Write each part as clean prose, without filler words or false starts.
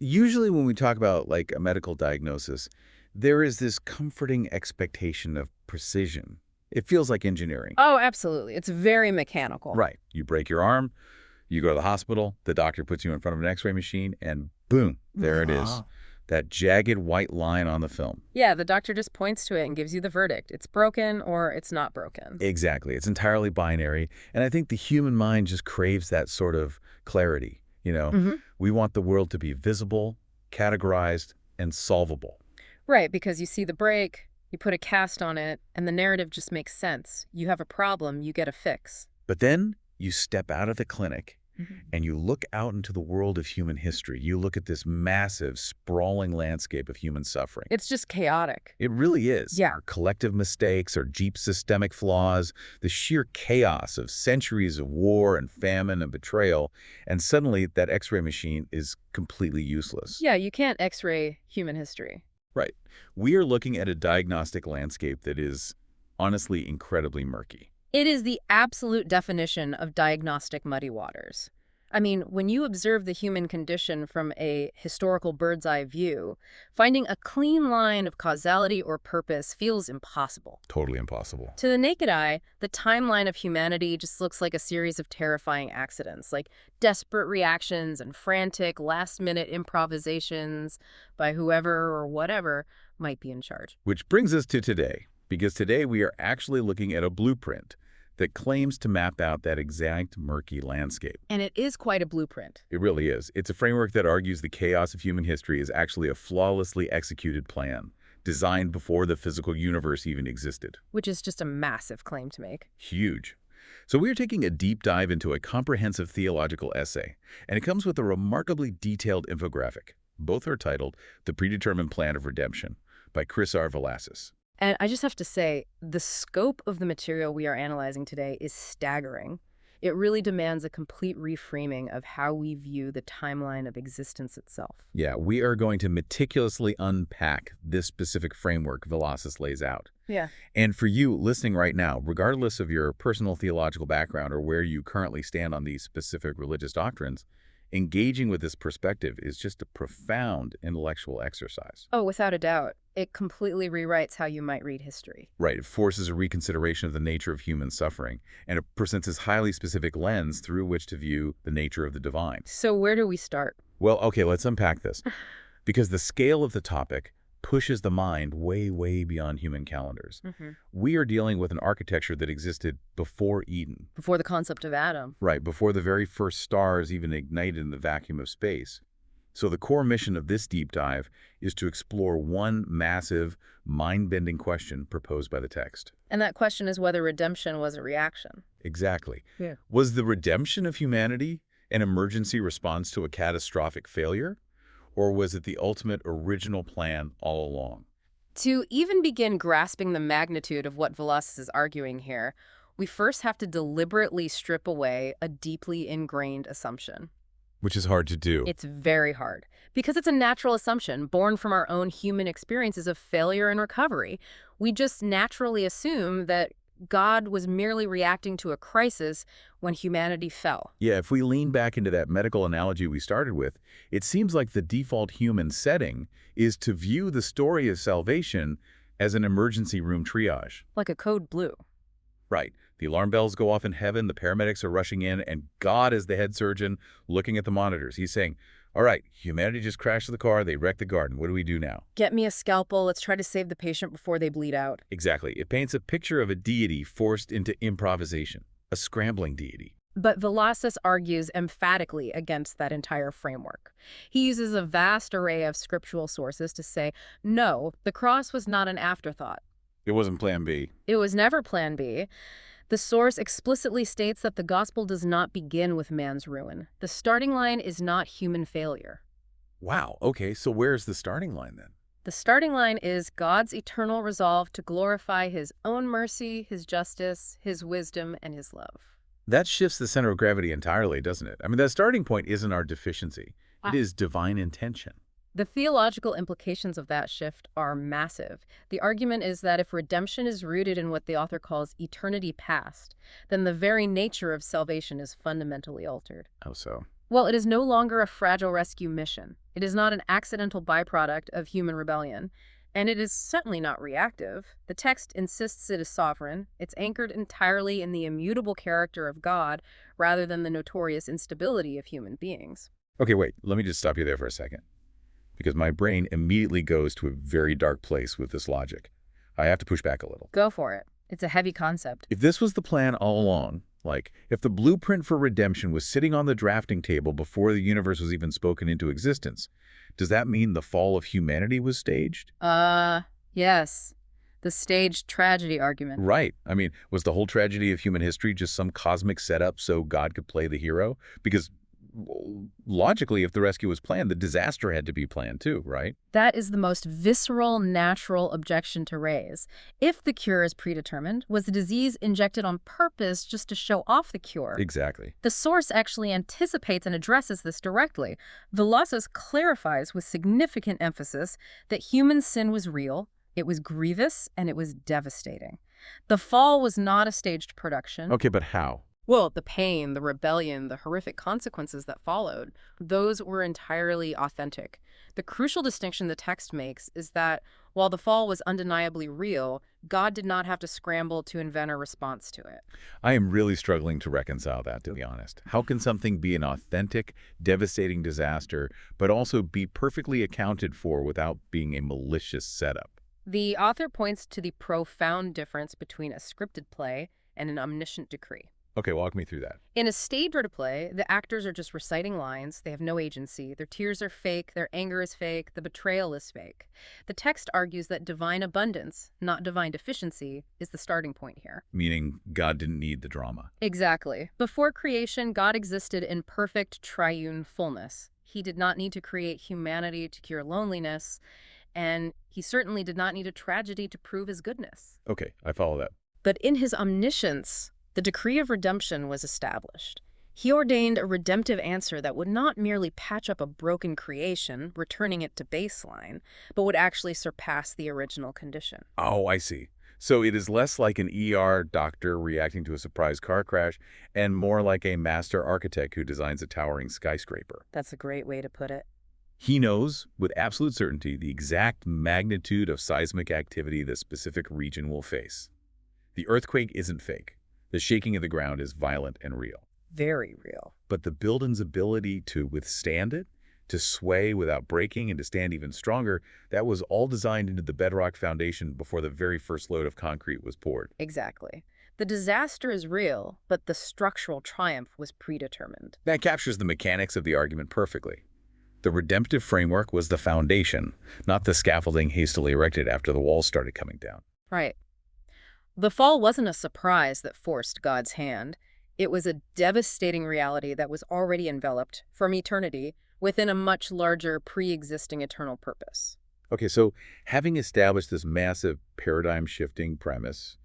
Usually when we talk about like a medical diagnosis, there is this comforting expectation of precision. It feels like engineering. Oh, absolutely. It's very mechanical. Right. You break your arm, you go to the hospital, the doctor puts you in front of an x-ray machine, and boom, there it is. That jagged white line on the film. Yeah, the doctor just points to it and gives you the verdict. It's broken or it's not broken. Exactly. It's entirely binary. And I think the human mind just craves that sort of clarity. hmm We want the world to be visible, categorized, and solvable. Right, because you see the break, you put a cast on it, and the narrative just makes sense. You have a problem, you get a fix. But then you step out of the clinic Mhm. and you look out into the world of human history. You look at this massive, sprawling landscape of human suffering. It's just chaotic. It really is. Yeah. Our collective mistakes, our deep systemic flaws, the sheer chaos of centuries of war and famine and betrayal, and suddenly that x-ray machine is completely useless. Yeah, you can't x-ray human history. Right. We are looking at a diagnostic landscape that is honestly incredibly murky. It is the absolute definition of diagnostic muddy waters. I mean, when you observe the human condition from a historical bird's eye view, finding a clean line of causality or purpose feels impossible. Totally impossible. To the naked eye, the timeline of humanity just looks like a series of terrifying accidents, like desperate reactions and frantic, last-minute improvisations by whoever or whatever might be in charge. Which brings us to today, because today we are actually looking at a blueprint that claims to map out that exact murky landscape. And it is quite a blueprint. It really is. It's a framework that argues the chaos of human history is actually a flawlessly executed plan, designed before the physical universe even existed. Which is just a massive claim to make. Huge. So we are taking a deep dive into a comprehensive theological essay, and it comes with a remarkably detailed infographic. Both are titled The Predetermined Plan of Redemption by Chris R. Velasquez. And I just have to say, the scope of the material we are analyzing today is staggering. It really demands a complete reframing of how we view the timeline of existence itself. Yeah, we are going to meticulously unpack this specific framework Velasquez lays out. Yeah. And for you listening right now, regardless of your personal theological background or where you currently stand on these specific religious doctrines, engaging with this perspective is just a profound intellectual exercise. Oh, without a doubt. It completely rewrites how you might read history. Right, it forces a reconsideration of the nature of human suffering, and it presents this highly specific lens through which to view the nature of the divine. So where do we start? Well, okay, let's unpack this. Because the scale of the topic pushes the mind way, way beyond human calendars. We are dealing with an architecture that existed before Eden. Before the concept of Adam. Right, before the very first stars even ignited in the vacuum of space. So the core mission of this deep dive is to explore one massive, mind-bending question proposed by the text. And that question is whether redemption was a reaction. Exactly. Yeah. Was the redemption of humanity an emergency response to a catastrophic failure? Or was it the ultimate original plan all along? To even begin grasping the magnitude of what Velasquez is arguing here, we first have to deliberately strip away a deeply ingrained assumption. Which is hard to do. It's very hard, because it's a natural assumption born from our own human experiences of failure and recovery. We just naturally assume that God was merely reacting to a crisis when humanity fell. Yeah, if we lean back into that medical analogy we started with, it seems like the default human setting is to view the story of salvation as an emergency room triage. Like a code blue. Right. The alarm bells go off in heaven, the paramedics are rushing in, and God is the head surgeon looking at the monitors. He's saying, all right, humanity just crashed the car, they wrecked the garden. What do we do now? Get me a scalpel. Let's try to save the patient before they bleed out. Exactly. It paints a picture of a deity forced into improvisation, a scrambling deity. But Velasquez argues emphatically against that entire framework. He uses a vast array of scriptural sources to say, no, the cross was not an afterthought. It wasn't plan B. It was never plan B. The source explicitly states that the gospel does not begin with man's ruin. The starting line is not human failure. Wow, okay, so where's the starting line then? The starting line is God's eternal resolve to glorify his own mercy, his justice, his wisdom, and his love. That shifts the center of gravity entirely, doesn't it? I mean, that starting point isn't our deficiency. It is divine intention. The theological implications of that shift are massive. The argument is that if redemption is rooted in what the author calls eternity past, then the very nature of salvation is fundamentally altered. How so? Well, it is no longer a fragile rescue mission. It is not an accidental byproduct of human rebellion, and it is certainly not reactive. The text insists it is sovereign. It's anchored entirely in the immutable character of God rather than the notorious instability of human beings. Okay, wait, let me just stop you there for a second, because my brain immediately goes to a very dark place with this logic. I have to push back a little. Go for it. It's a heavy concept. If this was the plan all along, like if the blueprint for redemption was sitting on the drafting table before the universe was even spoken into existence, does that mean the fall of humanity was staged? Yes. The staged tragedy argument. Right. I mean, was the whole tragedy of human history just some cosmic setup so God could play the hero? Because logically, if the rescue was planned, the disaster had to be planned too, right? That is the most visceral, natural objection to raise. If the cure is predetermined, was the disease injected on purpose just to show off the cure? Exactly. The source actually anticipates and addresses this directly. Velazquez clarifies with significant emphasis that human sin was real, it was grievous, and it was devastating. The fall was not a staged production. Okay, but how? Well, the pain, the rebellion, the horrific consequences that followed, those were entirely authentic. The crucial distinction the text makes is that while the fall was undeniably real, God did not have to scramble to invent a response to it. I am really struggling to reconcile that, to be honest. How can something be an authentic, devastating disaster, but also be perfectly accounted for without being a malicious setup? The author points to the profound difference between a scripted play and an omniscient decree. Okay, walk me through that. In a staged play, the actors are just reciting lines. They have no agency. Their tears are fake. Their anger is fake. The betrayal is fake. The text argues that divine abundance, not divine deficiency, is the starting point here. Meaning God didn't need the drama. Exactly. Before creation, God existed in perfect triune fullness. He did not need to create humanity to cure loneliness, and he certainly did not need a tragedy to prove his goodness. Okay, I follow that. But in his omniscience, the decree of redemption was established. He ordained a redemptive answer that would not merely patch up a broken creation, returning it to baseline, but would actually surpass the original condition. Oh, I see. So it is less like an ER doctor reacting to a surprise car crash and more like a master architect who designs a towering skyscraper. That's a great way to put it. He knows with absolute certainty the exact magnitude of seismic activity the specific region will face. The earthquake isn't fake. The shaking of the ground is violent and real. Very real. But the building's ability to withstand it, to sway without breaking, and to stand even stronger, that was all designed into the bedrock foundation before the very first load of concrete was poured. Exactly. The disaster is real, but the structural triumph was predetermined. That captures the mechanics of the argument perfectly. The redemptive framework was the foundation, not the scaffolding hastily erected after the walls started coming down. Right. The fall wasn't a surprise that forced God's hand. It was a devastating reality that was already enveloped, from eternity, within a much larger, pre-existing eternal purpose. Okay, so having established this massive paradigm-shifting premise,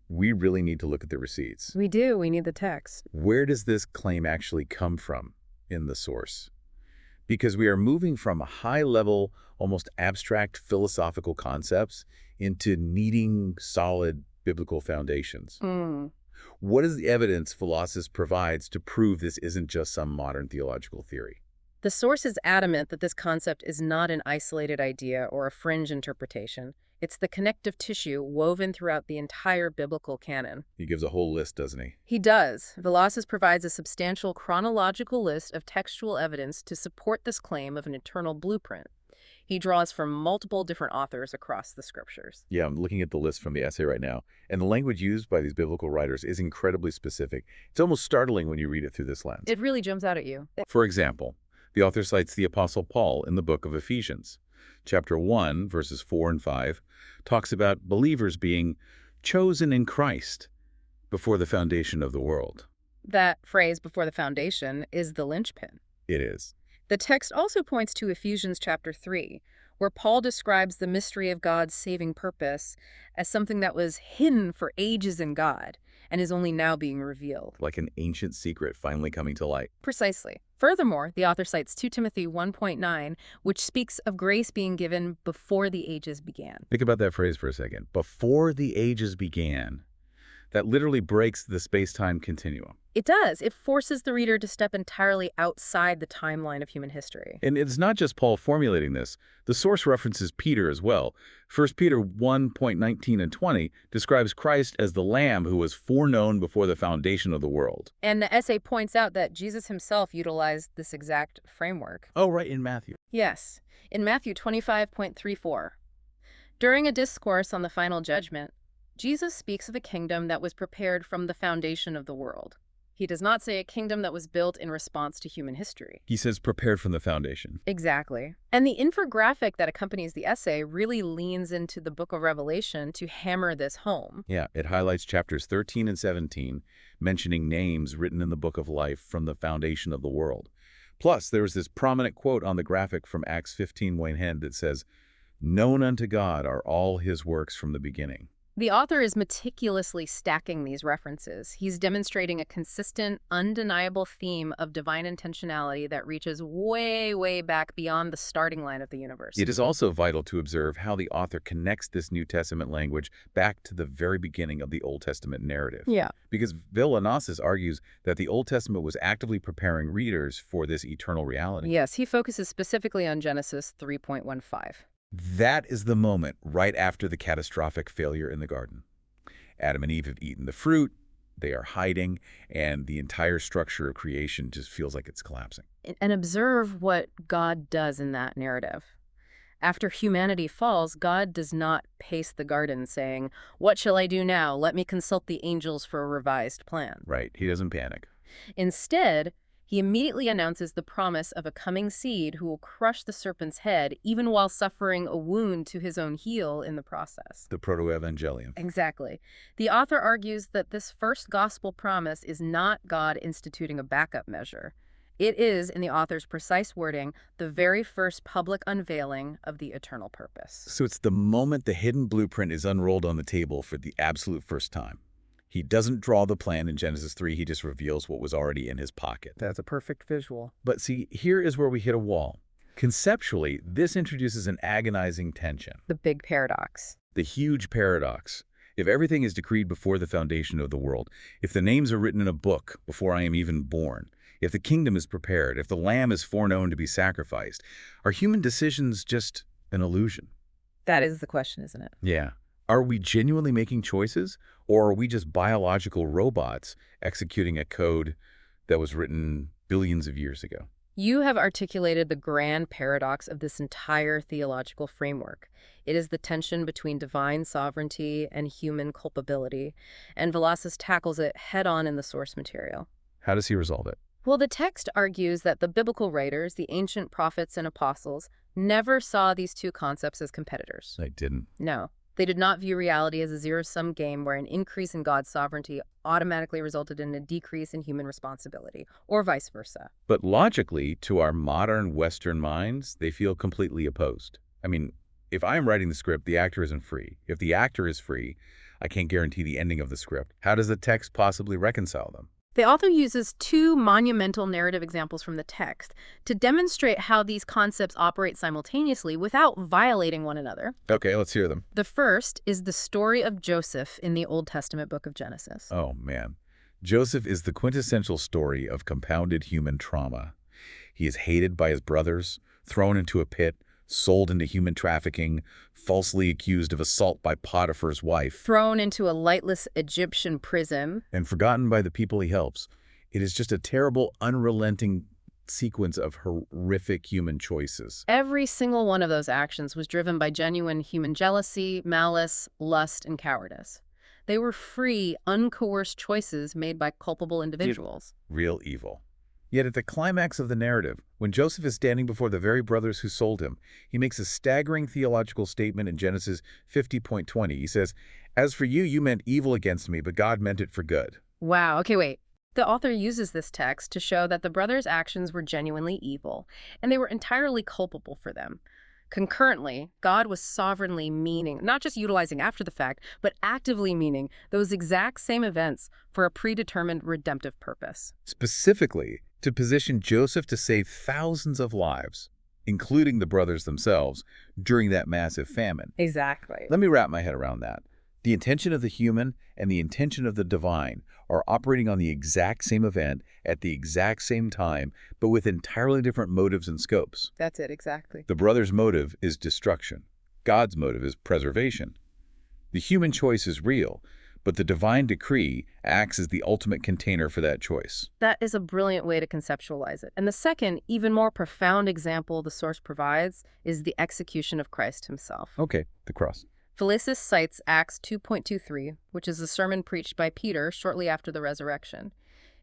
we really need to look at the receipts. We do. We need the text. Where does this claim actually come from in the source? Because we are moving from high-level, almost abstract philosophical concepts into needing solid biblical foundations. What is the evidence Velazquez provides to prove this isn't just some modern theological theory? The source is adamant that this concept is not an isolated idea or a fringe interpretation. It's the connective tissue woven throughout the entire biblical canon. He gives a whole list, doesn't he? He does. Velazquez provides a substantial chronological list of textual evidence to support this claim of an eternal blueprint. He draws from multiple different authors across the scriptures. Yeah, I'm looking at the list from the essay right now, and the language used by these biblical writers is incredibly specific. It's almost startling when you read it through this lens. It really jumps out at you. For example, the author cites the Apostle Paul in the book of Ephesians. Chapter 1, verses 4 and 5, talks about believers being chosen in Christ before the foundation of the world. That phrase, before the foundation, is the linchpin. It is. The text also points to Ephesians chapter 3, where Paul describes the mystery of God's saving purpose as something that was hidden for ages in God and is only now being revealed. Like an ancient secret finally coming to light. Precisely. Furthermore, the author cites 2 Timothy 1.9, which speaks of grace being given before the ages began. Think about that phrase for a second. Before the ages began. that literally breaks the space-time continuum. It does. It forces the reader to step entirely outside the timeline of human history. And it's not just Paul formulating this. The source references Peter as well. 1 Peter 1:19 and 20 describes Christ as the Lamb who was foreknown before the foundation of the world. And the essay points out that Jesus himself utilized this exact framework. Oh, right, in Matthew. Yes, in Matthew 25:34. During a discourse on the final judgment, Jesus speaks of a kingdom that was prepared from the foundation of the world. He does not say a kingdom that was built in response to human history. He says prepared from the foundation. Exactly. And the infographic that accompanies the essay really leans into the book of Revelation to hammer this home. Yeah, it highlights chapters 13 and 17, mentioning names written in the book of life from the foundation of the world. Plus, there is this prominent quote on the graphic from Acts 15 Wayne Head that says, "Known unto God are all his works from the beginning." The author is meticulously stacking these references. He's demonstrating a consistent, undeniable theme of divine intentionality that reaches way, way back beyond the starting line of the universe. It is also vital to observe how the author connects this New Testament language back to the very beginning of the Old Testament narrative. Yeah. Because Villanassus argues that the Old Testament was actively preparing readers for this eternal reality. Yes, he focuses specifically on Genesis 3.15. That is the moment right after the catastrophic failure in the garden. Adam and Eve have eaten the fruit, they are hiding, and the entire structure of creation just feels like it's collapsing. And observe what God does in that narrative. After humanity falls, God does not pace the garden saying, "What shall I do now? Let me consult the angels for a revised plan." Right, he doesn't panic. Instead, he immediately announces the promise of a coming seed who will crush the serpent's head, even while suffering a wound to his own heel in the process. The proto-evangelium. Exactly. The author argues that this first gospel promise is not God instituting a backup measure. It is, in the author's precise wording, the very first public unveiling of the eternal purpose. So it's the moment the hidden blueprint is unrolled on the table for the absolute first time. He doesn't draw the plan in Genesis 3, he just reveals what was already in his pocket. That's a perfect visual. But see, here is where we hit a wall. Conceptually, this introduces an agonizing tension. The big paradox. The huge paradox. If everything is decreed before the foundation of the world, if the names are written in a book before I am even born, if the kingdom is prepared, if the lamb is foreknown to be sacrificed, are human decisions just an illusion? That is the question, isn't it? Yeah. Are we genuinely making choices, or are we just biological robots executing a code that was written billions of years ago? You have articulated the grand paradox of this entire theological framework. It is the tension between divine sovereignty and human culpability, and Villassus tackles it head-on in the source material. How does he resolve it? Well, the text argues that the biblical writers, the ancient prophets and apostles, never saw these two concepts as competitors. They didn't. No. They did not view reality as a zero-sum game where an increase in God's sovereignty automatically resulted in a decrease in human responsibility, or vice versa. But logically, to our modern Western minds, they feel completely opposed. I mean, if I'm writing the script, the actor isn't free. If the actor is free, I can't guarantee the ending of the script. How does the text possibly reconcile them? The author uses two monumental narrative examples from the text to demonstrate how these concepts operate simultaneously without violating one another. Okay, let's hear them. The first is the story of Joseph in the Old Testament book of Genesis. Oh, man. Joseph is the quintessential story of compounded human trauma. He is hated by his brothers, thrown into a pit, sold into human trafficking, falsely accused of assault by Potiphar's wife, Thrown into a lightless Egyptian prison, and forgotten by the people he helps. It is just a terrible, unrelenting sequence of horrific human choices. every single one of those actions was driven by genuine human jealousy, malice, lust, and cowardice. They were free, uncoerced choices made by culpable individuals. Real evil. Yet at the climax of the narrative, when Joseph is standing before the very brothers who sold him, he makes a staggering theological statement in Genesis 50:20. He says, "As for you, you meant evil against me, but God meant it for good." Wow, okay, wait. The author uses this text to show that the brothers' actions were genuinely evil, and they were entirely culpable for them. Concurrently, God was sovereignly meaning, not just utilizing after the fact, but actively meaning those exact same events for a predetermined redemptive purpose. Specifically, to position Joseph to save thousands of lives, including the brothers themselves, during that massive famine. Exactly. Let me wrap my head around that. The intention of the human and the intention of the divine are operating on the exact same event at the exact same time, but with entirely different motives and scopes. That's it, exactly. The brother's motive is destruction. God's motive is preservation. The human choice is real, but the divine decree acts as the ultimate container for that choice. That is a brilliant way to conceptualize it. And the second, even more profound example the source provides is the execution of Christ himself. Okay, the cross. Felicis cites Acts 2.23, which is a sermon preached by Peter shortly after the resurrection.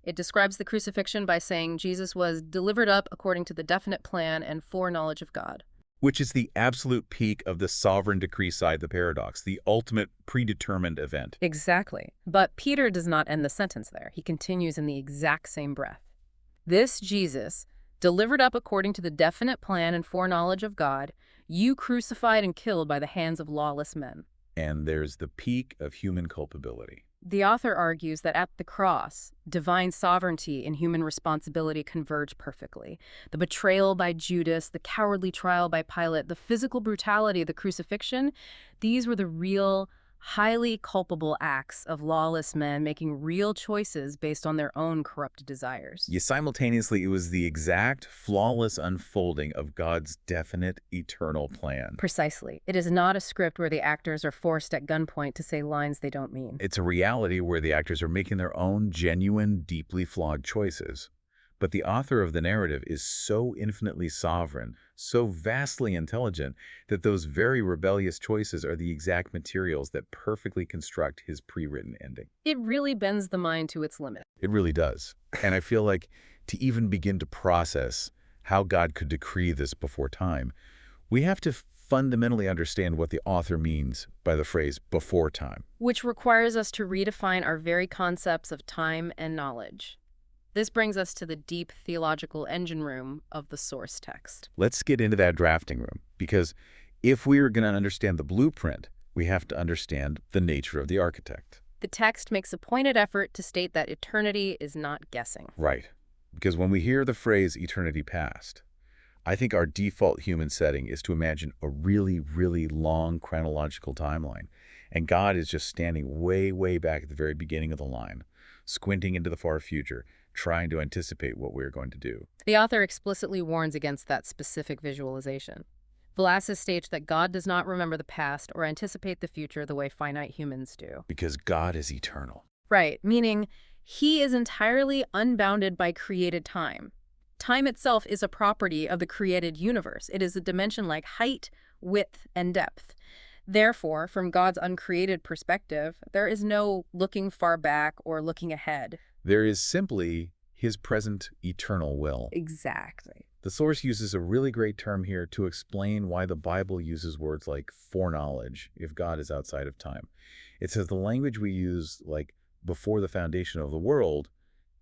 It describes the crucifixion by saying Jesus was delivered up according to the definite plan and foreknowledge of God. Which is the absolute peak of the sovereign decree side of the paradox, the ultimate predetermined event. Exactly. But Peter does not end the sentence there. He continues in the exact same breath. This Jesus, delivered up according to the definite plan and foreknowledge of God, you crucified and killed by the hands of lawless men. And there's the peak of human culpability. The author argues that at the cross, divine sovereignty and human responsibility converge perfectly. The betrayal by Judas, the cowardly trial by Pilate, the physical brutality of the crucifixion, these were the real, highly culpable acts of lawless men making real choices based on their own corrupt desires. Yet simultaneously, it was the exact, flawless unfolding of God's definite, eternal plan. Precisely. It is not a script where the actors are forced at gunpoint to say lines they don't mean. It's a reality where the actors are making their own genuine, deeply flawed choices. But the author of the narrative is so infinitely sovereign, so vastly intelligent, that those very rebellious choices are the exact materials that perfectly construct his pre-written ending. It really bends the mind to its limit. It really does. And I feel like to even begin to process how God could decree this before time, we have to fundamentally understand what the author means by the phrase before time. Which requires us to redefine our very concepts of time and knowledge. This brings us to the deep theological engine room of the source text. Let's get into that drafting room, because if we are going to understand the blueprint, we have to understand the nature of the architect. The text makes a pointed effort to state that eternity is not guessing. Right. Because when we hear the phrase eternity past, I think our default human setting is to imagine a really, really long chronological timeline. And God is just standing way, way back at the very beginning of the line, squinting into the far future, trying to anticipate what we're going to do. The author explicitly warns against that specific visualization. Felicis states that God does not remember the past or anticipate the future the way finite humans do. Because God is eternal. Right, meaning he is entirely unbounded by created time. Time itself is a property of the created universe. It is a dimension like height, width, and depth. Therefore, from God's uncreated perspective, there is no looking far back or looking ahead. There is simply his present eternal will. Exactly. The source uses a really great term here to explain why the Bible uses words like foreknowledge if God is outside of time. It says the language we use, like before the foundation of the world,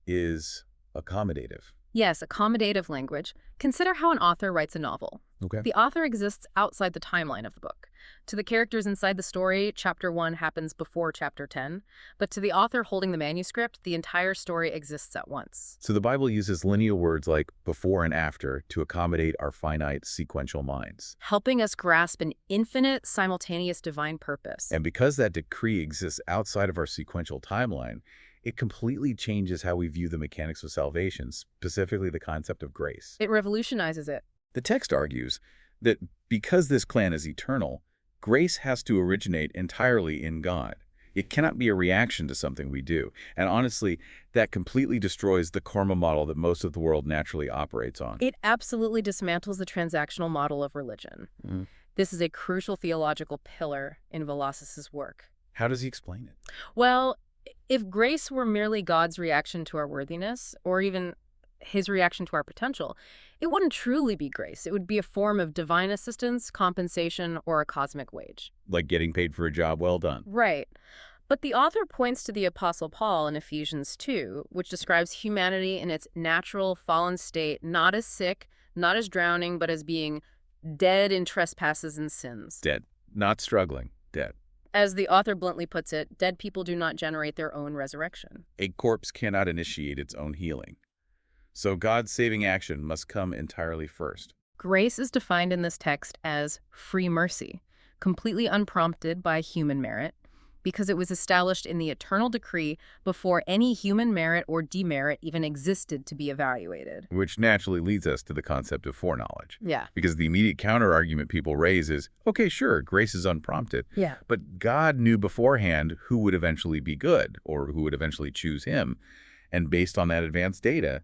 is accommodative. Yes, accommodative language. Consider how an author writes a novel. Okay. The author exists outside the timeline of the book. To the characters inside the story, Chapter 1 happens before Chapter 10, but to the author holding the manuscript, the entire story exists at once. So the Bible uses lineal words like before and after to accommodate our finite sequential minds. Helping us grasp an infinite, simultaneous divine purpose. And because that decree exists outside of our sequential timeline, it completely changes how we view the mechanics of salvation, specifically the concept of grace. It revolutionizes it. The text argues that because this plan is eternal, grace has to originate entirely in God. It cannot be a reaction to something we do. And honestly, that completely destroys the karma model that most of the world naturally operates on. It absolutely dismantles the transactional model of religion. This is a crucial theological pillar in Felicis's work. How does he explain it? Well, if grace were merely God's reaction to our worthiness, or even his reaction to our potential, it wouldn't truly be grace. It would be a form of divine assistance, compensation, or a cosmic wage. Like getting paid for a job well done. Right. But the author points to the Apostle Paul in Ephesians 2, which describes humanity in its natural, fallen state, not as sick, not as drowning, but as being dead in trespasses and sins. Dead. Not struggling. Dead. As the author bluntly puts it, dead people do not generate their own resurrection. A corpse cannot initiate its own healing. So God's saving action must come entirely first. Grace is defined in this text as free mercy, completely unprompted by human merit, because it was established in the eternal decree before any human merit or demerit even existed to be evaluated. Which naturally leads us to the concept of foreknowledge. Yeah. Because the immediate counter-argument people raise is, okay, sure, grace is unprompted. Yeah. But God knew beforehand who would eventually be good or who would eventually choose him. And based on that advanced data,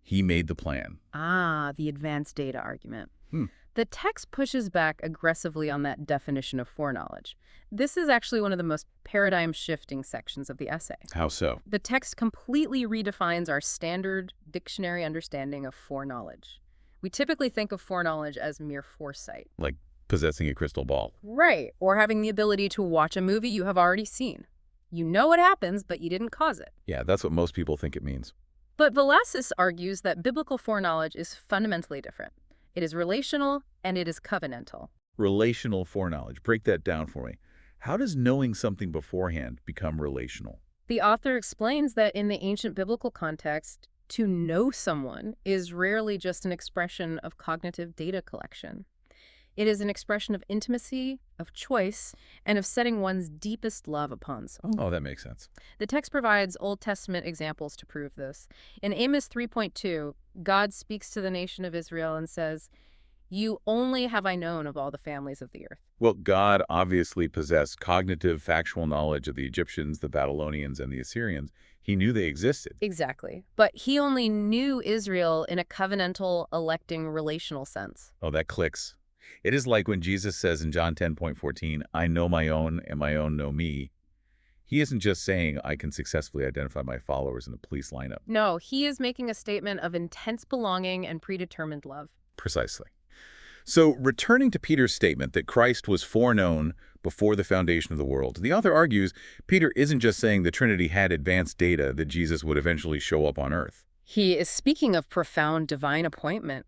he made the plan. Ah, the advanced data argument. Hmm. The text pushes back aggressively on that definition of foreknowledge. This is actually one of the most paradigm-shifting sections of the essay. How so? The text completely redefines our standard dictionary understanding of foreknowledge. We typically think of foreknowledge as mere foresight. Like possessing a crystal ball. Right, or having the ability to watch a movie you have already seen. You know what happens, but you didn't cause it. Yeah, that's what most people think it means. But Velasquez argues that biblical foreknowledge is fundamentally different. It is relational, and it is covenantal. Relational foreknowledge. Break that down for me. How does knowing something beforehand become relational? The author explains that in the ancient biblical context, to know someone is rarely just an expression of cognitive data collection. It is an expression of intimacy, of choice, and of setting one's deepest love upon someone. Oh, that makes sense. The text provides Old Testament examples to prove this. In Amos 3.2, God speaks to the nation of Israel and says, "You only have I known of all the families of the earth." Well, God obviously possessed cognitive, factual knowledge of the Egyptians, the Babylonians, and the Assyrians. He knew they existed. Exactly. But he only knew Israel in a covenantal, electing, relational sense. Oh, that clicks. It is like when Jesus says in John 10:14, I know my own and my own know me. He isn't just saying I can successfully identify my followers in a police lineup. No, he is making a statement of intense belonging and predetermined love. Precisely. So, returning to Peter's statement that Christ was foreknown before the foundation of the world, the author argues Peter isn't just saying the Trinity had advanced data that Jesus would eventually show up on earth. He is speaking of profound divine appointment,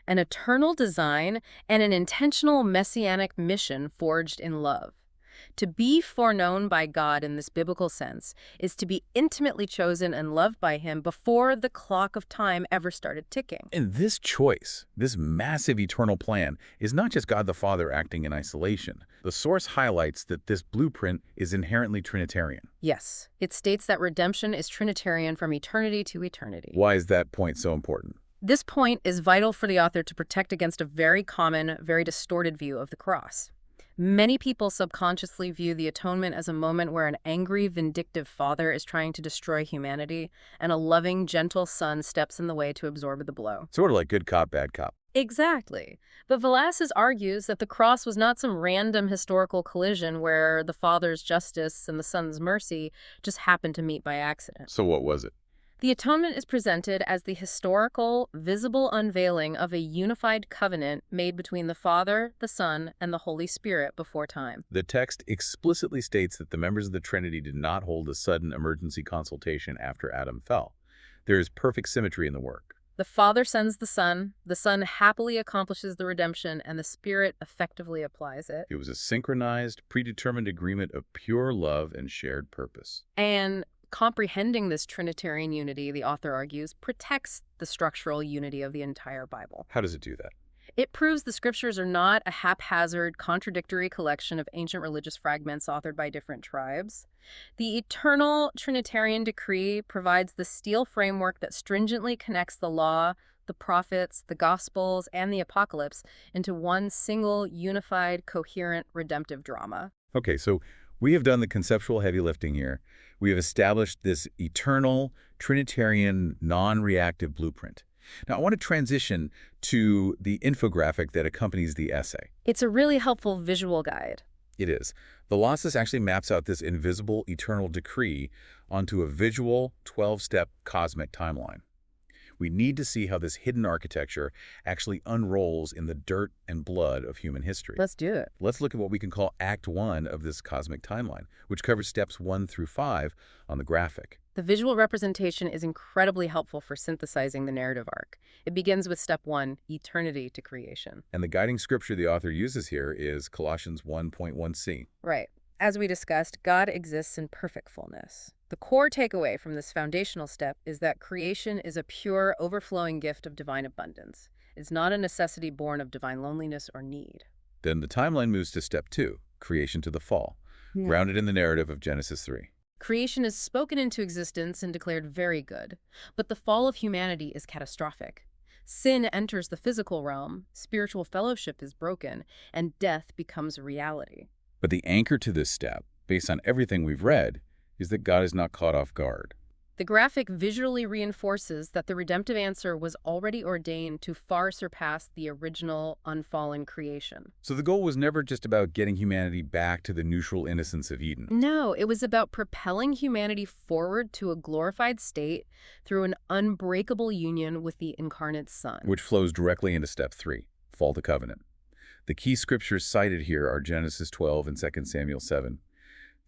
an eternal design, and an intentional messianic mission forged in love. To be foreknown by God in this biblical sense is to be intimately chosen and loved by him before the clock of time ever started ticking. And this choice, this massive eternal plan, is not just God the Father acting in isolation. The source highlights that this blueprint is inherently Trinitarian. Yes, it states that redemption is Trinitarian from eternity to eternity. Why is that point so important? This point is vital for the author to protect against a very common, very distorted view of the cross. Many people subconsciously view the atonement as a moment where an angry, vindictive father is trying to destroy humanity, and a loving, gentle son steps in the way to absorb the blow. Sort of like good cop, bad cop. Exactly. But Velasquez argues that the cross was not some random historical collision where the father's justice and the son's mercy just happened to meet by accident. So what was it? The atonement is presented as the historical, visible unveiling of a unified covenant made between the Father, the Son, and the Holy Spirit before time. The text explicitly states that the members of the Trinity did not hold a sudden emergency consultation after Adam fell. There is perfect symmetry in the work. The Father sends the Son happily accomplishes the redemption, and the Spirit effectively applies it. It was a synchronized, predetermined agreement of pure love and shared purpose. And comprehending this Trinitarian unity, the author argues, protects the structural unity of the entire Bible. How does it do that? It proves the scriptures are not a haphazard, contradictory collection of ancient religious fragments authored by different tribes. The eternal Trinitarian decree provides the steel framework that stringently connects the law, the prophets, the Gospels, and the Apocalypse into one single, unified, coherent, redemptive drama. Okay, so we have done the conceptual heavy lifting here. We have established this eternal, Trinitarian, non-reactive blueprint. Now, I want to transition to the infographic that accompanies the essay. It's a really helpful visual guide. It is. Velasquez actually maps out this invisible, eternal decree onto a visual, 12-step cosmic timeline. We need to see how this hidden architecture actually unrolls in the dirt and blood of human history. Let's do it. Let's look at what we can call Act 1 of this cosmic timeline, which covers steps 1 through 5 on the graphic. The visual representation is incredibly helpful for synthesizing the narrative arc. It begins with step 1, eternity to creation. And the guiding scripture the author uses here is Colossians 1:1c. Right. As we discussed, God exists in perfect fullness. The core takeaway from this foundational step is that creation is a pure, overflowing gift of divine abundance. It's not a necessity born of divine loneliness or need. Then the timeline moves to step 2, creation to the fall, Yeah. grounded in the narrative of Genesis 3. Creation is spoken into existence and declared very good, but the fall of humanity is catastrophic. Sin enters the physical realm, spiritual fellowship is broken, and death becomes a reality. But the anchor to this step, based on everything we've read, is that God is not caught off guard. The graphic visually reinforces that the redemptive answer was already ordained to far surpass the original unfallen creation. So the goal was never just about getting humanity back to the neutral innocence of Eden, No, it was about propelling humanity forward to a glorified state through an unbreakable union with the incarnate Son. which flows directly into step 3, fall to covenant. The key scriptures cited here are Genesis 12 and 2 Samuel 7.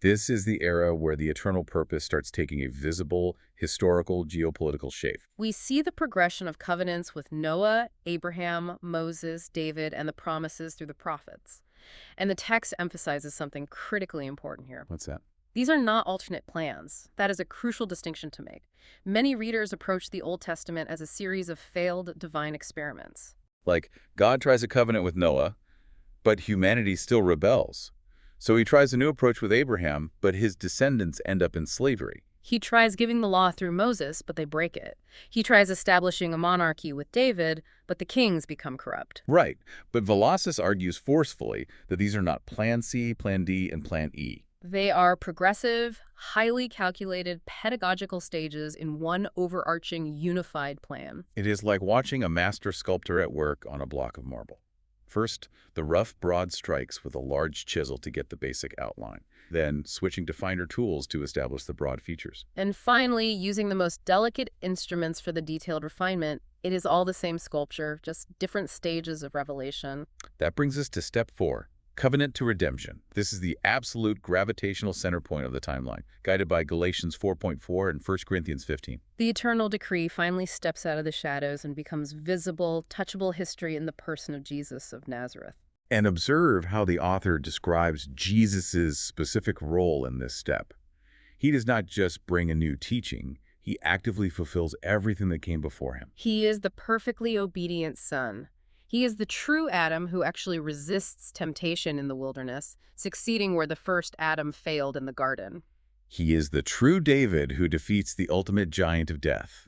This is the era where the eternal purpose starts taking a visible, historical, geopolitical shape. We see the progression of covenants with Noah, Abraham, Moses, David, and the promises through the prophets. And the text emphasizes something critically important here. What's that? These are not alternate plans. That is a crucial distinction to make. Many readers approach the Old Testament as a series of failed divine experiments. Like, God tries a covenant with Noah, but humanity still rebels. So he tries a new approach with Abraham, but his descendants end up in slavery. He tries giving the law through Moses, but they break it. He tries establishing a monarchy with David, but the kings become corrupt. Right, but Velazquez argues forcefully that these are not Plan C, Plan D, and Plan E. They are progressive, highly calculated pedagogical stages in one overarching unified plan. It is like watching a master sculptor at work on a block of marble. First, the rough, broad strikes with a large chisel to get the basic outline, then switching to finer tools to establish the broad features. And finally, using the most delicate instruments for the detailed refinement, it is all the same sculpture, just different stages of revelation. That brings us to step 4, covenant to redemption. This is the absolute gravitational center point of the timeline, guided by Galatians 4.4 and 1 Corinthians 15. The eternal decree finally steps out of the shadows and becomes visible, touchable history in the person of Jesus of Nazareth. And observe how the author describes Jesus' specific role in this step. He does not just bring a new teaching, he actively fulfills everything that came before him. He is the perfectly obedient Son. He is the true Adam who actually resists temptation in the wilderness, succeeding where the first Adam failed in the garden. He is the true David who defeats the ultimate giant of death.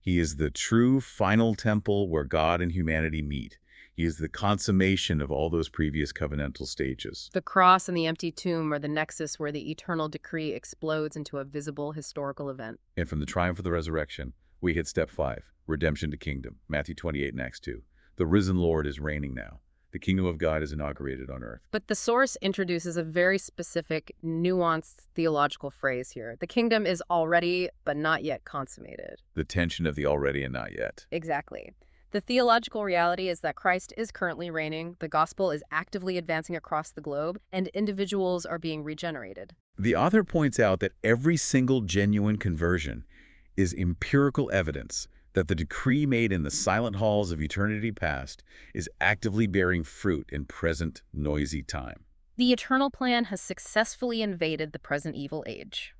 He is the true final temple where God and humanity meet. He is the consummation of all those previous covenantal stages. The cross and the empty tomb are the nexus where the eternal decree explodes into a visible historical event. And from the triumph of the resurrection, we hit step 5, redemption to kingdom, Matthew 28 and Acts 2. The risen Lord is reigning now. The kingdom of God is inaugurated on earth. But the source introduces a very specific, nuanced theological phrase here. The kingdom is already, but not yet consummated. The tension of the already and not yet. Exactly. The theological reality is that Christ is currently reigning, the gospel is actively advancing across the globe, and individuals are being regenerated. The author points out that every single genuine conversion is empirical evidence that the decree made in the silent halls of eternity past is actively bearing fruit in present noisy time. The eternal plan has successfully invaded the present evil age.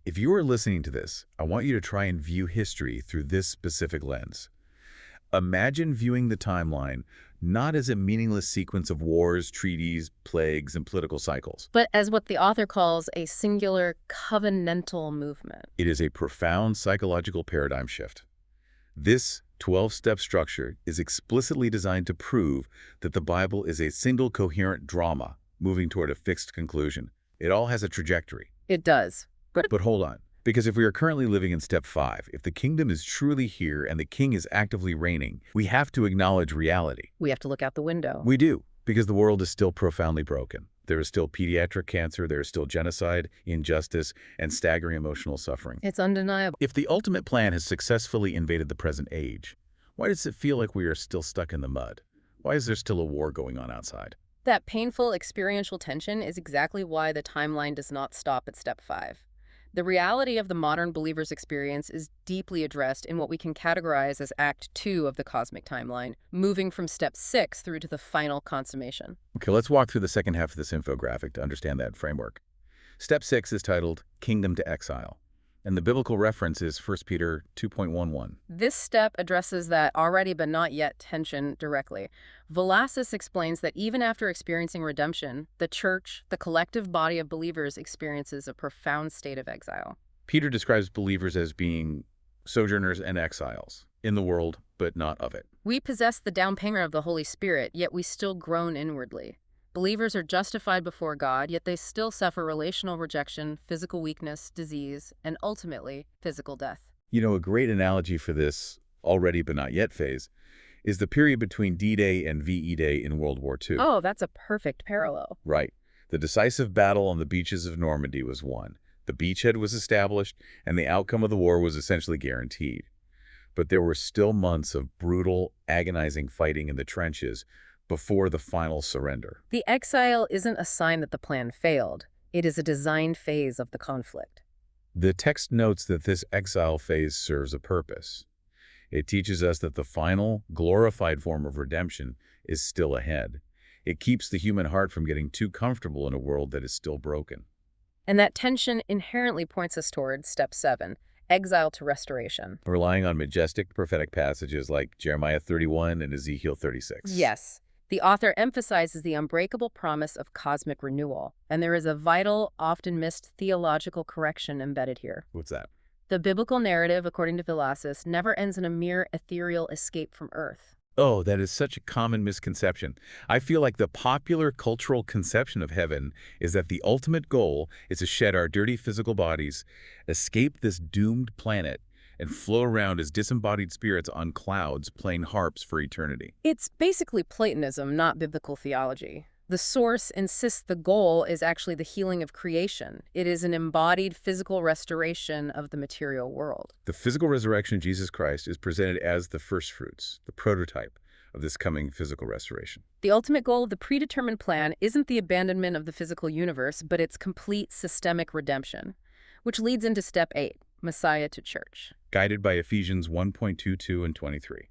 If you are listening to this, I want you to try and view history through this specific lens. Imagine viewing the timeline not as a meaningless sequence of wars, treaties, plagues, and political cycles. But as what the author calls a singular covenantal movement. It is a profound psychological paradigm shift. This 12-step structure is explicitly designed to prove that the Bible is a single coherent drama moving toward a fixed conclusion. It all has a trajectory. It does. But hold on, because if we are currently living in step 5, if the kingdom is truly here and the king is actively reigning, we have to acknowledge reality. We have to look out the window. We do, because the world is still profoundly broken. There is still pediatric cancer, there is still genocide, injustice, and staggering emotional suffering. It's undeniable. If the ultimate plan has successfully invaded the present age, why does it feel like we are still stuck in the mud? Why is there still a war going on outside? That painful experiential tension is exactly why the timeline does not stop at step 5. The reality of the modern believer's experience is deeply addressed in what we can categorize as Act 2 of the cosmic timeline, moving from step 6 through to the final consummation. Okay, let's walk through the second half of this infographic to understand that framework. Step 6 is titled Kingdom to Exile. And the biblical reference is 1 Peter 2.11. This step addresses that already but not yet tension directly. Velasis explains that even after experiencing redemption, the church, the collective body of believers, experiences a profound state of exile. Peter describes believers as being sojourners and exiles in the world, but not of it. We possess the down payment of the Holy Spirit, yet we still groan inwardly. Believers are justified before God, yet they still suffer relational rejection, physical weakness, disease, and ultimately, physical death. You know, a great analogy for this already but not yet phase is the period between D-Day and VE Day in World War II. Oh, that's a perfect parallel. Right. The decisive battle on the beaches of Normandy was won. The beachhead was established, and the outcome of the war was essentially guaranteed. But there were still months of brutal, agonizing fighting in the trenches before the final surrender. The exile isn't a sign that the plan failed. It is a designed phase of the conflict. The text notes that this exile phase serves a purpose. It teaches us that the final, glorified form of redemption is still ahead. It keeps the human heart from getting too comfortable in a world that is still broken. And that tension inherently points us toward step 7, exile to restoration. Relying on majestic prophetic passages like Jeremiah 31 and Ezekiel 36. Yes. The author emphasizes the unbreakable promise of cosmic renewal, and there is a vital, often missed theological correction embedded here. What's that? The biblical narrative, according to Velasis, never ends in a mere ethereal escape from Earth. Oh, that is such a common misconception. I feel like the popular cultural conception of heaven is that the ultimate goal is to shed our dirty physical bodies, escape this doomed planet, and float around as disembodied spirits on clouds playing harps for eternity. It's basically Platonism, not biblical theology. The source insists the goal is actually the healing of creation. It is an embodied physical restoration of the material world. The physical resurrection of Jesus Christ is presented as the first fruits, the prototype of this coming physical restoration. The ultimate goal of the predetermined plan isn't the abandonment of the physical universe, but its complete systemic redemption, which leads into step 8, Messiah to church. Guided by Ephesians 1.22 and 23.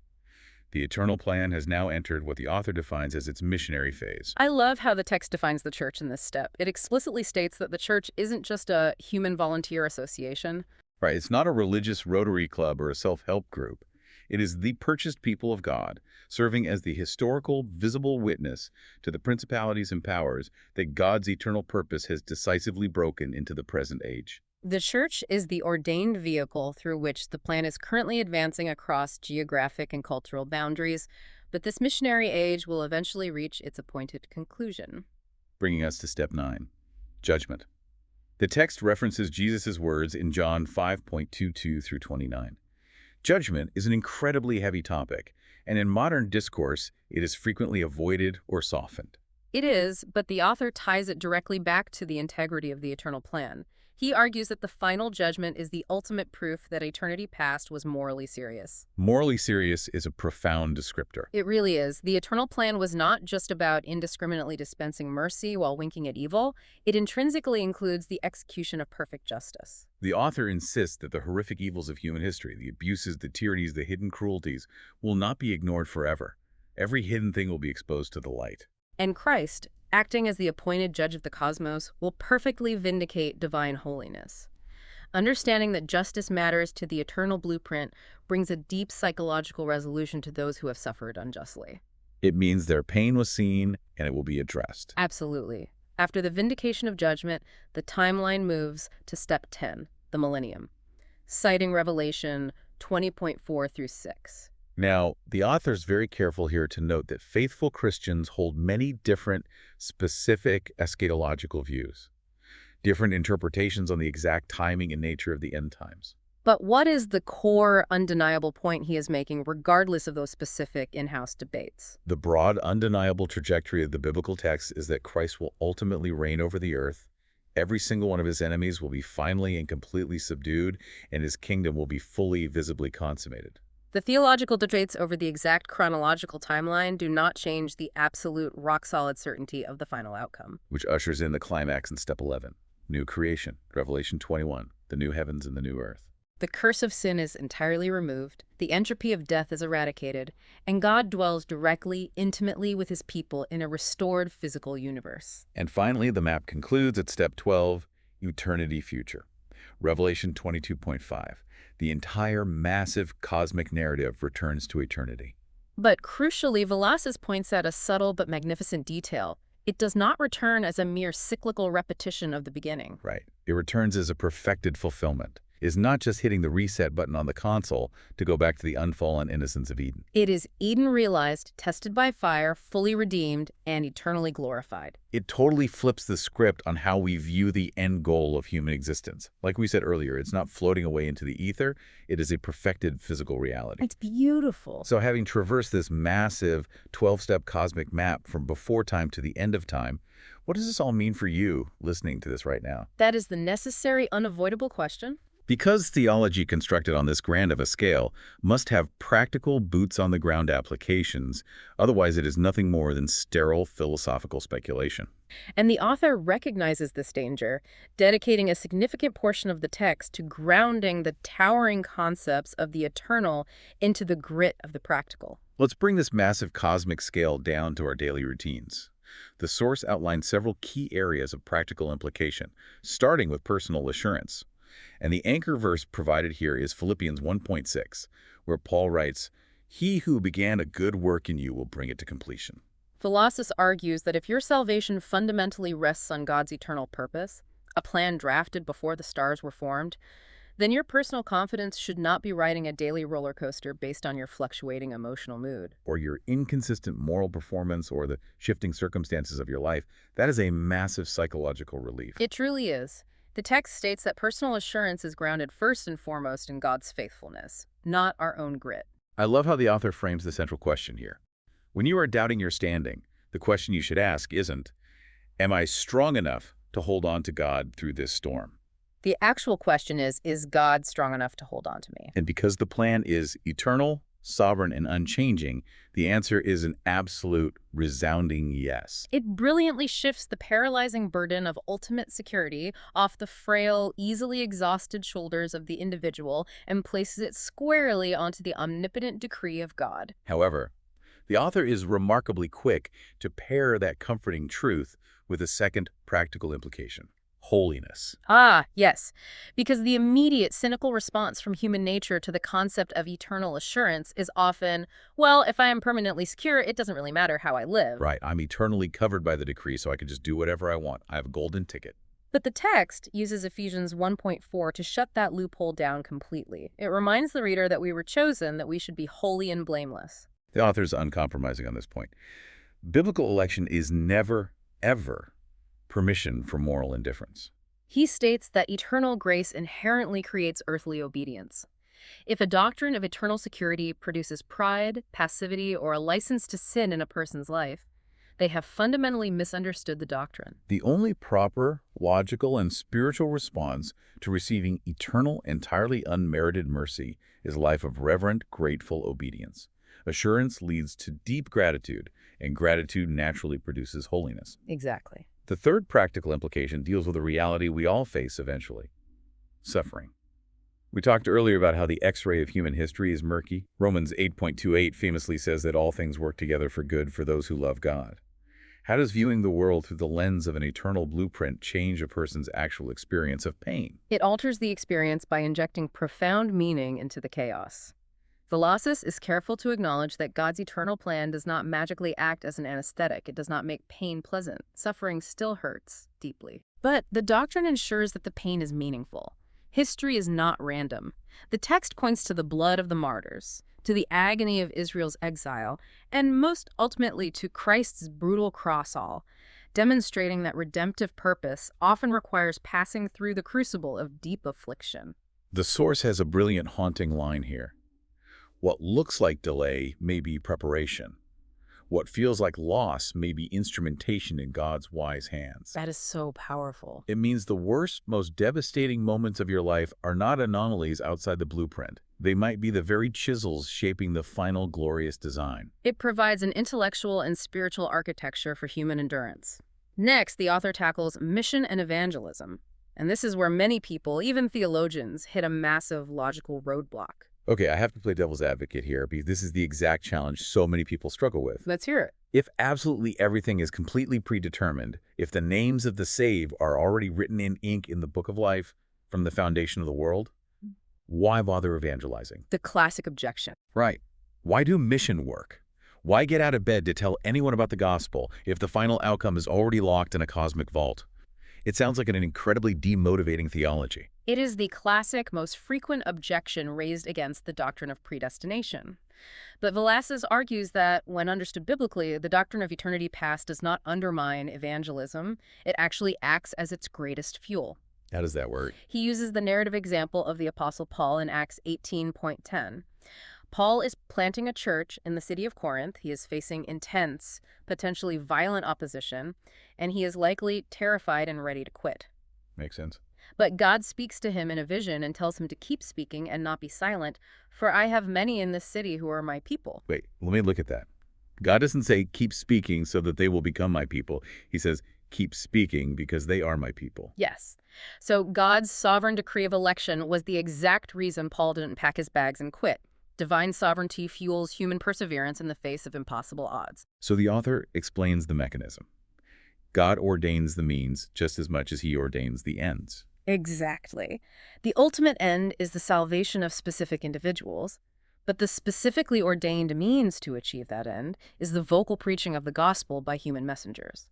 The eternal plan has now entered what the author defines as its missionary phase. I love how the text defines the church in this step. It explicitly states that the church isn't just a human volunteer association. Right, it's not a religious Rotary Club or a self-help group. It is the purchased people of God, serving as the historical, visible witness to the principalities and powers that God's eternal purpose has decisively broken into the present age. The church is the ordained vehicle through which the plan is currently advancing across geographic and cultural boundaries, but this missionary age will eventually reach its appointed conclusion. Bringing us to step 9, judgment. The text references Jesus' words in John 5.22 through 29. Judgment is an incredibly heavy topic, and in modern discourse, it is frequently avoided or softened. It is, but the author ties it directly back to the integrity of the eternal plan. He argues that the final judgment is the ultimate proof that eternity past was morally serious. Morally serious is a profound descriptor. It really is. The eternal plan was not just about indiscriminately dispensing mercy while winking at evil. It intrinsically includes the execution of perfect justice. The author insists that the horrific evils of human history, the abuses, the tyrannies, the hidden cruelties, will not be ignored forever. Every hidden thing will be exposed to the light. And Christ, acting as the appointed judge of the cosmos, will perfectly vindicate divine holiness. Understanding that justice matters to the eternal blueprint brings a deep psychological resolution to those who have suffered unjustly. It means their pain was seen and it will be addressed. Absolutely. After the vindication of judgment, the timeline moves to step 10, the millennium, citing Revelation 20.4 through 6. Now, the author is very careful here to note that faithful Christians hold many different, specific eschatological views, different interpretations on the exact timing and nature of the end times. But what is the core, undeniable point he is making, regardless of those specific in-house debates? The broad, undeniable trajectory of the biblical text is that Christ will ultimately reign over the earth. Every single one of his enemies will be finally and completely subdued, and his kingdom will be fully, visibly consummated. The theological debates over the exact chronological timeline do not change the absolute, rock-solid certainty of the final outcome. Which ushers in the climax in step 11, new creation, Revelation 21, the new heavens and the new earth. The curse of sin is entirely removed, the entropy of death is eradicated, and God dwells directly, intimately with his people in a restored physical universe. And finally, the map concludes at step 12, eternity future. Revelation 22.5. The entire massive cosmic narrative returns to eternity. But crucially, Velazquez points out a subtle but magnificent detail. It does not return as a mere cyclical repetition of the beginning. Right. It returns as a perfected fulfillment. Is not just hitting the reset button on the console to go back to the unfallen innocence of Eden. It is Eden realized, tested by fire, fully redeemed, and eternally glorified. It totally flips the script on how we view the end goal of human existence. Like we said earlier, it's not floating away into the ether, it is a perfected physical reality. It's beautiful. So having traversed this massive 12-step cosmic map from before time to the end of time, what does this all mean for you listening to this right now? That is the necessary, unavoidable question. Because theology constructed on this grand of a scale must have practical boots-on-the-ground applications, otherwise it is nothing more than sterile philosophical speculation. And the author recognizes this danger, dedicating a significant portion of the text to grounding the towering concepts of the eternal into the grit of the practical. Let's bring this massive cosmic scale down to our daily routines. The source outlines several key areas of practical implication, starting with personal assurance. And the anchor verse provided here is Philippians 1.6, where Paul writes, "He who began a good work in you will bring it to completion." Velazquez argues that if your salvation fundamentally rests on God's eternal purpose, a plan drafted before the stars were formed, then your personal confidence should not be riding a daily roller coaster based on your fluctuating emotional mood. Or your inconsistent moral performance or the shifting circumstances of your life. That is a massive psychological relief. It truly is. The text states that personal assurance is grounded first and foremost in God's faithfulness, not our own grit. I love how the author frames the central question here. When you are doubting your standing, the question you should ask isn't, am I strong enough to hold on to God through this storm? The actual question is God strong enough to hold on to me? And because the plan is eternal, sovereign, and unchanging, the answer is an absolute, resounding yes. It brilliantly shifts the paralyzing burden of ultimate security off the frail, easily exhausted shoulders of the individual and places it squarely onto the omnipotent decree of God. However, the author is remarkably quick to pair that comforting truth with a second practical implication: holiness. Ah, yes, because the immediate cynical response from human nature to the concept of eternal assurance is often, well, if I am permanently secure, it doesn't really matter how I live. Right, I'm eternally covered by the decree, so I can just do whatever I want. I have a golden ticket. But the text uses Ephesians 1.4 to shut that loophole down completely. It reminds the reader that we were chosen, that we should be holy and blameless. The author is uncompromising on this point. Biblical election is never, ever permission for moral indifference. He states that eternal grace inherently creates earthly obedience. If a doctrine of eternal security produces pride, passivity, or a license to sin in a person's life, they have fundamentally misunderstood the doctrine. The only proper, logical, and spiritual response to receiving eternal, entirely unmerited mercy is a life of reverent, grateful obedience. Assurance leads to deep gratitude, and gratitude naturally produces holiness. Exactly. The third practical implication deals with a reality we all face eventually: suffering. We talked earlier about how the X-ray of human history is murky. Romans 8.28 famously says that all things work together for good for those who love God. How does viewing the world through the lens of an eternal blueprint change a person's actual experience of pain? It alters the experience by injecting profound meaning into the chaos. Velazquez is careful to acknowledge that God's eternal plan does not magically act as an anesthetic. It does not make pain pleasant. Suffering still hurts deeply. But the doctrine ensures that the pain is meaningful. History is not random. The text points to the blood of the martyrs, to the agony of Israel's exile, and most ultimately to Christ's brutal cross-all, demonstrating that redemptive purpose often requires passing through the crucible of deep affliction. The source has a brilliant, haunting line here. What looks like delay may be preparation. What feels like loss may be instrumentation in God's wise hands. That is so powerful. It means the worst, most devastating moments of your life are not anomalies outside the blueprint. They might be the very chisels shaping the final glorious design. It provides an intellectual and spiritual architecture for human endurance. Next, the author tackles mission and evangelism. And this is where many people, even theologians, hit a massive logical roadblock. Okay, I have to play devil's advocate here because this is the exact challenge so many people struggle with. Let's hear it. If absolutely everything is completely predetermined, if the names of the saved are already written in ink in the book of life, from the foundation of the world, why bother evangelizing? The classic objection. Right. Why do mission work? Why get out of bed to tell anyone about the gospel if the final outcome is already locked in a cosmic vault? It sounds like an incredibly demotivating theology. It is the classic, most frequent objection raised against the doctrine of predestination. But Velazquez argues that, when understood biblically, the doctrine of eternity past does not undermine evangelism. It actually acts as its greatest fuel. How does that work? He uses the narrative example of the Apostle Paul in Acts 18:10. Paul is planting a church in the city of Corinth. He is facing intense, potentially violent opposition, and he is likely terrified and ready to quit. Makes sense. But God speaks to him in a vision and tells him to keep speaking and not be silent, for I have many in this city who are my people. Wait, let me look at that. God doesn't say, keep speaking so that they will become my people. He says, keep speaking because they are my people. Yes. So God's sovereign decree of election was the exact reason Paul didn't pack his bags and quit. Divine sovereignty fuels human perseverance in the face of impossible odds. So the author explains the mechanism. God ordains the means just as much as he ordains the ends. Exactly. The ultimate end is the salvation of specific individuals, but the specifically ordained means to achieve that end is the vocal preaching of the gospel by human messengers.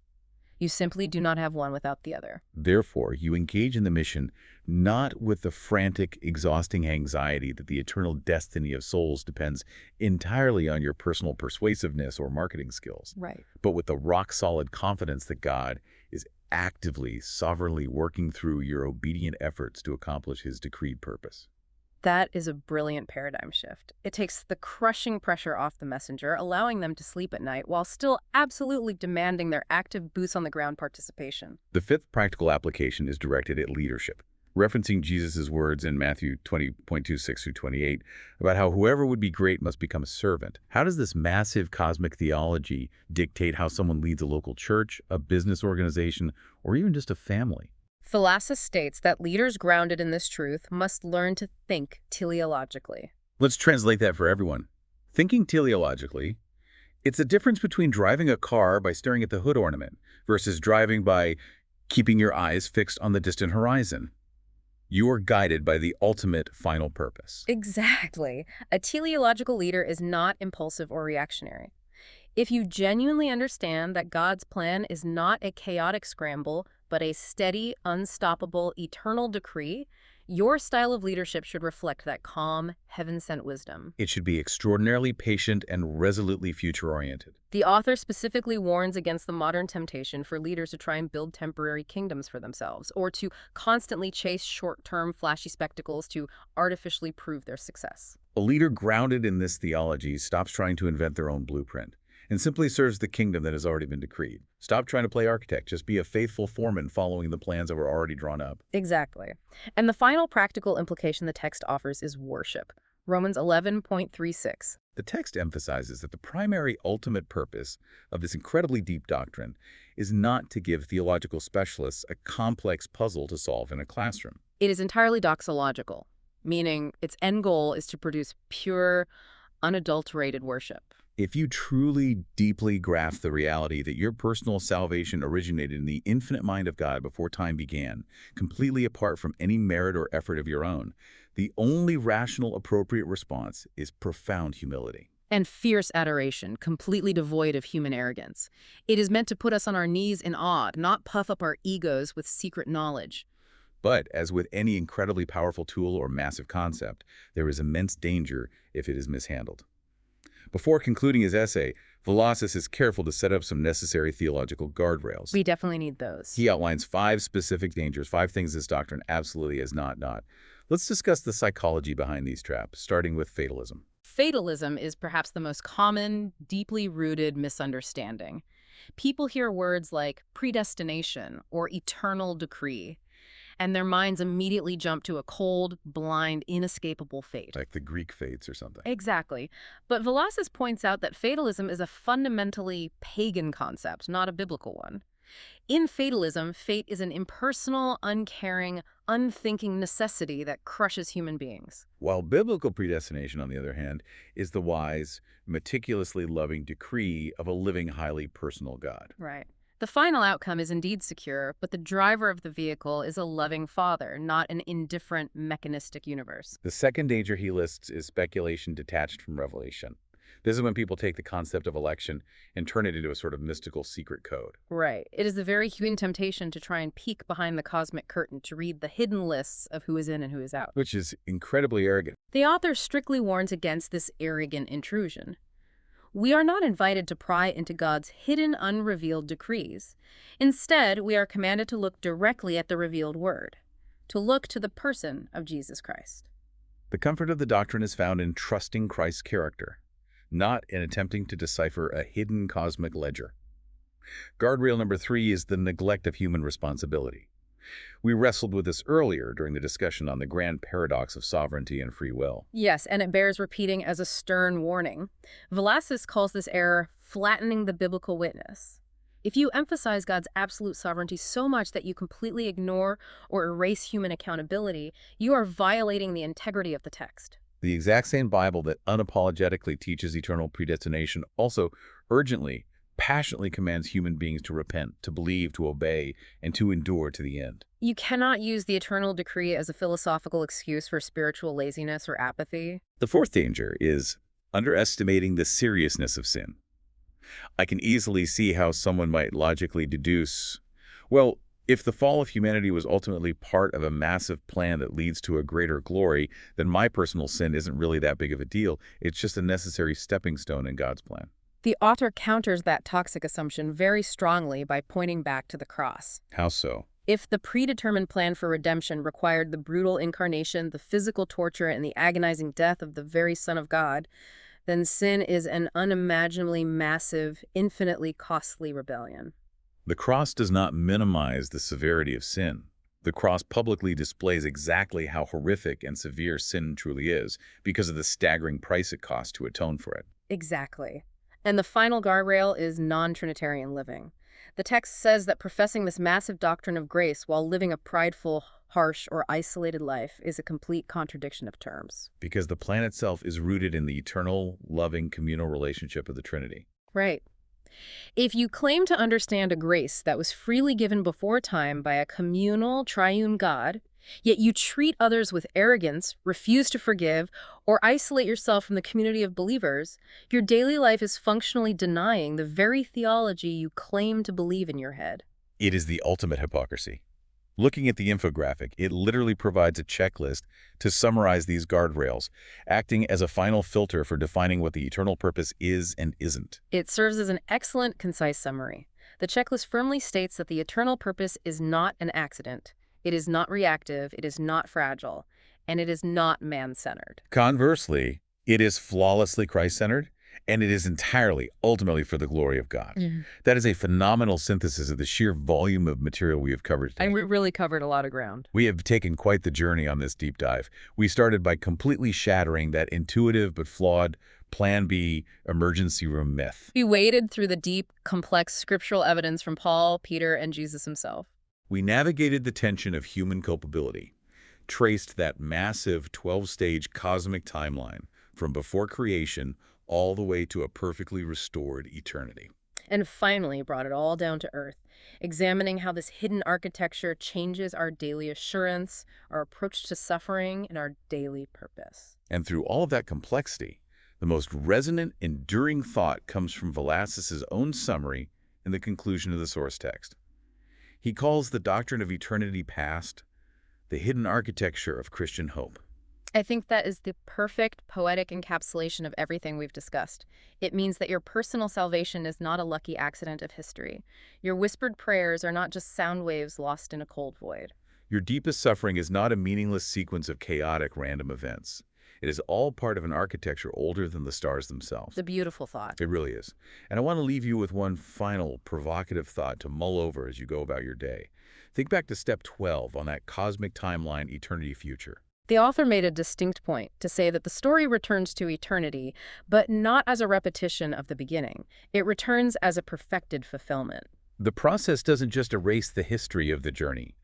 You simply do not have one without the other. Therefore, you engage in the mission not with the frantic, exhausting anxiety that the eternal destiny of souls depends entirely on your personal persuasiveness or marketing skills, Right. but with the rock-solid confidence that God is actively, sovereignly working through your obedient efforts to accomplish his decreed purpose. That is a brilliant paradigm shift. It takes the crushing pressure off the messenger, allowing them to sleep at night while still absolutely demanding their active boots-on-the-ground participation. The fifth practical application is directed at leadership, referencing Jesus' words in Matthew 20:26-28 about how whoever would be great must become a servant. How does this massive cosmic theology dictate how someone leads a local church, a business organization, or even just a family? Velazquez states that leaders grounded in this truth must learn to think teleologically. Let's translate that for everyone. Thinking teleologically, it's the difference between driving a car by staring at the hood ornament versus driving by keeping your eyes fixed on the distant horizon. You are guided by the ultimate final purpose. Exactly. A teleological leader is not impulsive or reactionary. If you genuinely understand that God's plan is not a chaotic scramble, but a steady, unstoppable, eternal decree, your style of leadership should reflect that calm, heaven-sent wisdom. It should be extraordinarily patient and resolutely future-oriented. The author specifically warns against the modern temptation for leaders to try and build temporary kingdoms for themselves, or to constantly chase short-term, flashy spectacles to artificially prove their success. A leader grounded in this theology stops trying to invent their own blueprint and simply serves the kingdom that has already been decreed. Stop trying to play architect. Just be a faithful foreman following the plans that were already drawn up. Exactly. And the final practical implication the text offers is worship. Romans 11:36. The text emphasizes that the primary ultimate purpose of this incredibly deep doctrine is not to give theological specialists a complex puzzle to solve in a classroom. It is entirely doxological, meaning its end goal is to produce pure, unadulterated worship. If you truly, deeply grasp the reality that your personal salvation originated in the infinite mind of God before time began, completely apart from any merit or effort of your own, the only rational, appropriate response is profound humility. And fierce adoration, completely devoid of human arrogance. It is meant to put us on our knees in awe, not puff up our egos with secret knowledge. But, as with any incredibly powerful tool or massive concept, there is immense danger if it is mishandled. Before concluding his essay, Velazquez is careful to set up some necessary theological guardrails. We definitely need those. He outlines 5 specific dangers, 5 things this doctrine absolutely is not. Let's discuss the psychology behind these traps, starting with fatalism. Fatalism is perhaps the most common, deeply rooted misunderstanding. People hear words like predestination or eternal decree, and their minds immediately jump to a cold, blind, inescapable fate. Like the Greek fates or something. Exactly. But Velazquez points out that fatalism is a fundamentally pagan concept, not a biblical one. In fatalism, fate is an impersonal, uncaring, unthinking necessity that crushes human beings. While biblical predestination, on the other hand, is the wise, meticulously loving decree of a living, highly personal God. Right. The final outcome is indeed secure, but the driver of the vehicle is a loving father, not an indifferent, mechanistic universe. The second danger he lists is speculation detached from revelation. This is when people take the concept of election and turn it into a sort of mystical secret code. Right. It is the very human temptation to try and peek behind the cosmic curtain to read the hidden lists of who is in and who is out. Which is incredibly arrogant. The author strictly warns against this arrogant intrusion. We are not invited to pry into God's hidden, unrevealed decrees. Instead, we are commanded to look directly at the revealed word, to look to the person of Jesus Christ. The comfort of the doctrine is found in trusting Christ's character, not in attempting to decipher a hidden cosmic ledger. Guardrail number 3 is the neglect of human responsibility. We wrestled with this earlier during the discussion on the grand paradox of sovereignty and free will. Yes, and it bears repeating as a stern warning. Velasquez calls this error flattening the biblical witness. If you emphasize God's absolute sovereignty so much that you completely ignore or erase human accountability, you are violating the integrity of the text. The exact same Bible that unapologetically teaches eternal predestination also urgently, passionately commands human beings to repent, to believe, to obey, and to endure to the end. You cannot use the eternal decree as a philosophical excuse for spiritual laziness or apathy. The fourth danger is underestimating the seriousness of sin. I can easily see how someone might logically deduce, well, if the fall of humanity was ultimately part of a massive plan that leads to a greater glory, then my personal sin isn't really that big of a deal. It's just a necessary stepping stone in God's plan. The author counters that toxic assumption very strongly by pointing back to the cross. How so? If the predetermined plan for redemption required the brutal incarnation, the physical torture, and the agonizing death of the very Son of God, then sin is an unimaginably massive, infinitely costly rebellion. The cross does not minimize the severity of sin. The cross publicly displays exactly how horrific and severe sin truly is because of the staggering price it costs to atone for it. Exactly. And the final guardrail is non-Trinitarian living. The text says that professing this massive doctrine of grace while living a prideful, harsh, or isolated life is a complete contradiction of terms. Because the plan itself is rooted in the eternal, loving, communal relationship of the Trinity. Right. If you claim to understand a grace that was freely given before time by a communal, triune God, yet you treat others with arrogance, refuse to forgive, or isolate yourself from the community of believers, your daily life is functionally denying the very theology you claim to believe in your head. It is the ultimate hypocrisy. Looking at the infographic, it literally provides a checklist to summarize these guardrails, acting as a final filter for defining what the eternal purpose is and isn't. It serves as an excellent, concise summary. The checklist firmly states that the eternal purpose is not an accident. It is not reactive, it is not fragile, and it is not man-centered. Conversely, it is flawlessly Christ-centered, and it is entirely, ultimately for the glory of God. That is a phenomenal synthesis of the sheer volume of material we have covered today. And we really covered a lot of ground. We have taken quite the journey on this deep dive. We started by completely shattering that intuitive but flawed Plan B emergency room myth. We waded through the deep, complex scriptural evidence from Paul, Peter, and Jesus himself. We navigated the tension of human culpability, traced that massive 12-stage cosmic timeline from before creation all the way to a perfectly restored eternity. And finally brought it all down to earth, examining how this hidden architecture changes our daily assurance, our approach to suffering, and our daily purpose. And through all of that complexity, the most resonant, enduring thought comes from Velasquez's own summary in the conclusion of the source text. He calls the doctrine of eternity past the hidden architecture of Christian hope. I think that is the perfect poetic encapsulation of everything we've discussed. It means that your personal salvation is not a lucky accident of history. Your whispered prayers are not just sound waves lost in a cold void. Your deepest suffering is not a meaningless sequence of chaotic random events. It is all part of an architecture older than the stars themselves. It's a beautiful thought. It really is. And I want to leave you with one final provocative thought to mull over as you go about your day. Think back to step 12 on that cosmic timeline eternity future. The author made a distinct point to say that the story returns to eternity, but not as a repetition of the beginning. It returns as a perfected fulfillment. The process doesn't just erase the history of the journey.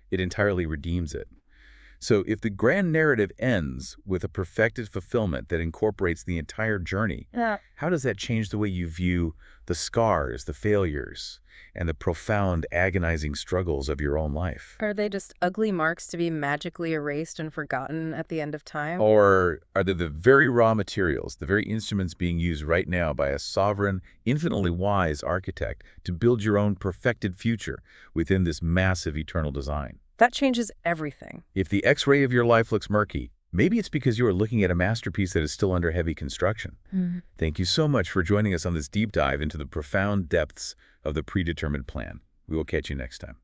It entirely redeems it. So if the grand narrative ends with a perfected fulfillment that incorporates the entire journey, Yeah. how does that change the way you view the scars, the failures, and the profound, agonizing struggles of your own life? Are they just ugly marks to be magically erased and forgotten at the end of time? Or are they the very raw materials, the very instruments being used right now by a sovereign, infinitely wise architect to build your own perfected future within this massive eternal design? That changes everything. If the X-ray of your life looks murky, maybe it's because you are looking at a masterpiece that is still under heavy construction. Thank you so much for joining us on this deep dive into the profound depths of the predetermined plan. We will catch you next time.